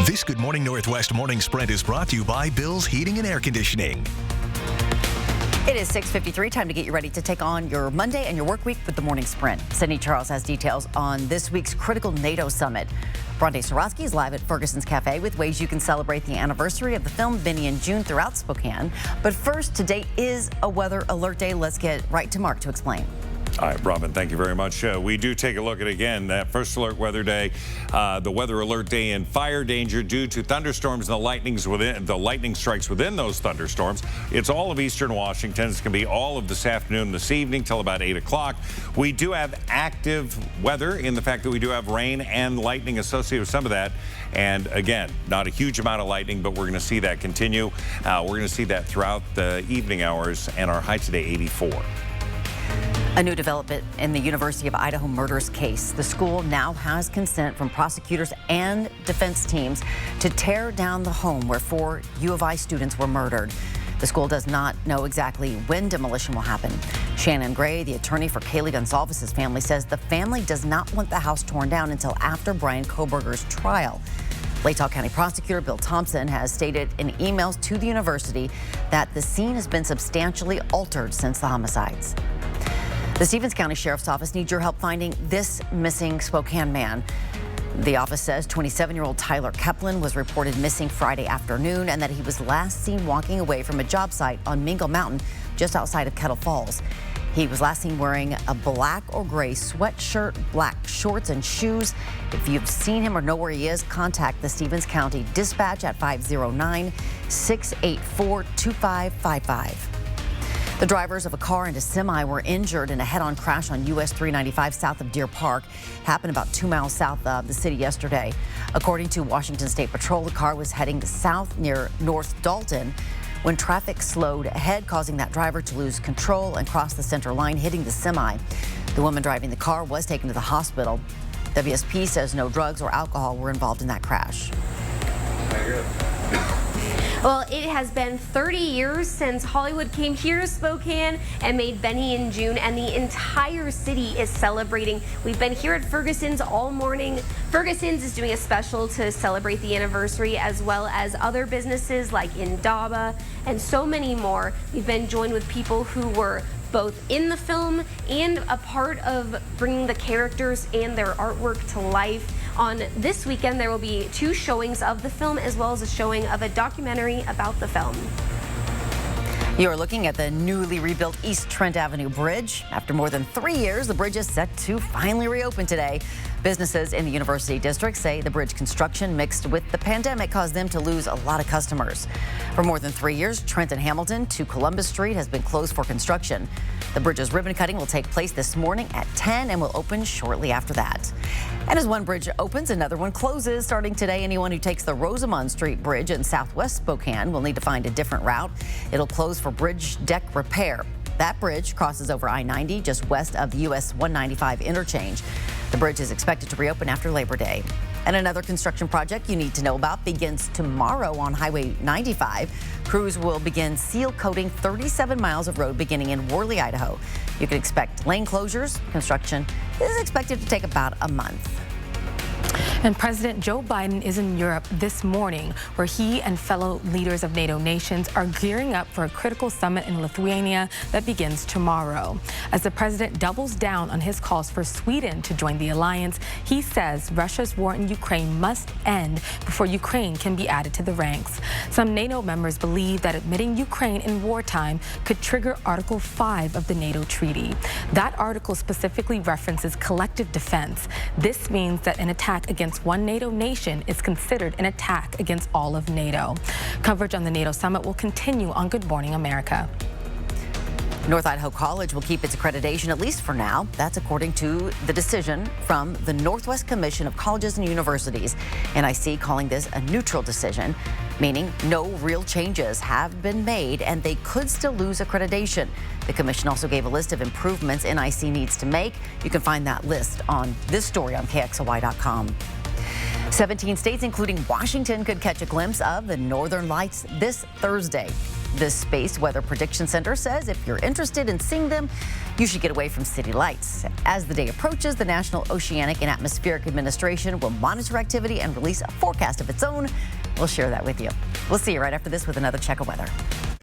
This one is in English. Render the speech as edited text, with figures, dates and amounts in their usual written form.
This Good Morning Northwest morning sprint is brought to you by Bill's Heating and Air Conditioning. It is 6:53, time to get you ready to take on your Monday and your work week with the morning sprint. Sydney Charles has details on this week's critical NATO summit. Bronte Sorosky is live at Ferguson's Cafe with ways you can celebrate the anniversary of the film Benny and June throughout Spokane. But first, today is a weather alert day. Let's get right to Mark to explain. All right, Robin, thank you very much. We do take a look at, again, that first alert weather day, the weather alert day in fire danger due to thunderstorms and the lightning strikes within those thunderstorms. It's all of eastern Washington. It's going to be all of this afternoon, this evening, till about 8 o'clock. We do have active weather in the fact that we do have rain and lightning associated with some of that. And again, not a huge amount of lightning, but we're going to see that continue. We're going to see that throughout the evening hours, and our high today, 84. A new development in the University of Idaho murders case. The school now has consent from prosecutors and defense teams to tear down the home where 4 U of I students were murdered. The school does not know exactly when demolition will happen. Shannon Gray, the attorney for Kaylee Gonsalves' family, says the family does not want the house torn down until after Brian Kohberger's trial. Latah County Prosecutor Bill Thompson has stated in emails to the university that the scene has been substantially altered since the homicides. The Stevens County Sheriff's Office needs your help finding this missing Spokane man. The office says 27-year-old Tyler Keplin was reported missing Friday afternoon and that he was last seen walking away from a job site on Mingle Mountain just outside of Kettle Falls. He was last seen wearing a black or gray sweatshirt, black shorts and shoes. If you've seen him or know where he is, contact the Stevens County Dispatch at 509-684-2555. The drivers of a car and a semi were injured in a head-on crash on US 395 south of Deer Park. Happened about 2 miles south of the city yesterday. According to Washington State Patrol, the car was heading south near North Dalton when traffic slowed ahead, causing that driver to lose control and cross the center line, hitting the semi. The woman driving the car was taken to the hospital. WSP says no drugs or alcohol were involved in that crash. Well, it has been 30 years since Hollywood came here to Spokane and made Benny and June, and the entire city is celebrating. We've been here at Ferguson's all morning. Ferguson's is doing a special to celebrate the anniversary, as well as other businesses like Indaba and so many more. We've been joined with people who were both in the film and a part of bringing the characters and their artwork to life. On this weekend, there will be 2 showings of the film, as well as a showing of a documentary about the film. You're looking at the newly rebuilt East Trent Avenue Bridge. After more than 3 years, the bridge is set to finally reopen today. Businesses in the University District say the bridge construction mixed with the pandemic caused them to lose a lot of customers. For more than 3 years, Trenton Hamilton to Columbus Street has been closed for construction. The bridge's ribbon cutting will take place this morning at 10 and will open shortly after that. And as one bridge opens, another one closes. Starting today, anyone who takes the Rosamond Street Bridge in southwest Spokane will need to find a different route. It'll close for bridge deck repair. That bridge crosses over I-90 just west of the US 195 interchange. The bridge is expected to reopen after Labor Day. And another construction project you need to know about begins tomorrow on Highway 95. Crews will begin seal coating 37 miles of road beginning in Worley, Idaho. You can expect lane closures. Construction is expected to take about a month. And President Joe Biden is in Europe this morning, where he and fellow leaders of NATO nations are gearing up for a critical summit in Lithuania that begins tomorrow. As the president doubles down on his calls for Sweden to join the alliance, he says Russia's war in Ukraine must end before Ukraine can be added to the ranks. Some NATO members believe that admitting Ukraine in wartime could trigger Article 5 of the NATO treaty. That article specifically references collective defense. This means that an attack against one NATO nation is considered an attack against all of NATO. Coverage on the NATO summit will continue on Good Morning America. North Idaho College will keep its accreditation, at least for now. That's according to the decision from the Northwest Commission of Colleges and Universities. NIC calling this a neutral decision, meaning no real changes have been made and they could still lose accreditation. The commission also gave a list of improvements NIC needs to make. You can find that list on this story on KXLY.com. 17 states, including Washington, could catch a glimpse of the Northern Lights this Thursday. The Space Weather Prediction Center says if you're interested in seeing them, you should get away from city lights. As the day approaches, the National Oceanic and Atmospheric Administration will monitor activity and release a forecast of its own. We'll share that with you. We'll see you right after this with another check of weather.